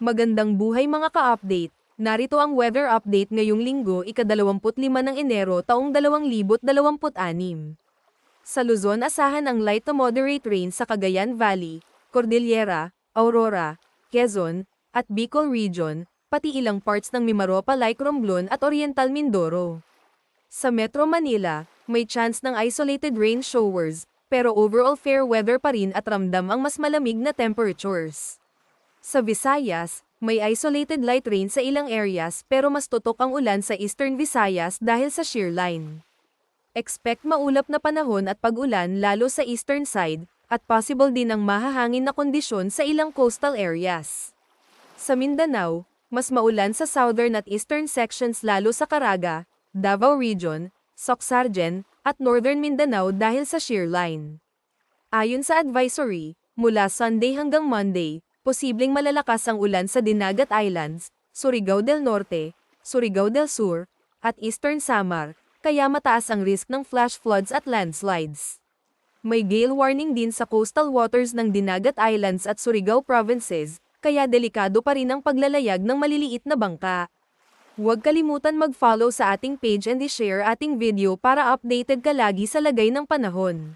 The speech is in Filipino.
Magandang buhay mga ka-update. Narito ang weather update ngayong linggo ika-25 ng Enero taong 2026. Sa Luzon asahan ang light to moderate rain sa Cagayan Valley, Cordillera, Aurora, Quezon, at Bicol Region, pati ilang parts ng Mimaropa like Romblon at Oriental Mindoro. Sa Metro Manila, may chance ng isolated rain showers, pero overall fair weather pa rin at ramdam ang mas malamig na temperatures. Sa Visayas, may isolated light rain sa ilang areas pero mas tutok ang ulan sa Eastern Visayas dahil sa shear line. Expect maulap na panahon at pag-ulan lalo sa eastern side, at possible din ang mahahangin na kondisyon sa ilang coastal areas. Sa Mindanao, mas maulan sa southern at eastern sections lalo sa Caraga, Davao Region, Soxargen, at northern Mindanao dahil sa shear line. Ayon sa advisory, mula Sunday hanggang Monday, posibleng malalakas ang ulan sa Dinagat Islands, Surigao del Norte, Surigao del Sur, at Eastern Samar, kaya mataas ang risk ng flash floods at landslides. May gale warning din sa coastal waters ng Dinagat Islands at Surigao provinces, kaya delikado pa rin ang paglalayag ng maliliit na bangka. Huwag kalimutan mag-follow sa ating page and i-share ating video para updated ka lagi sa lagay ng panahon.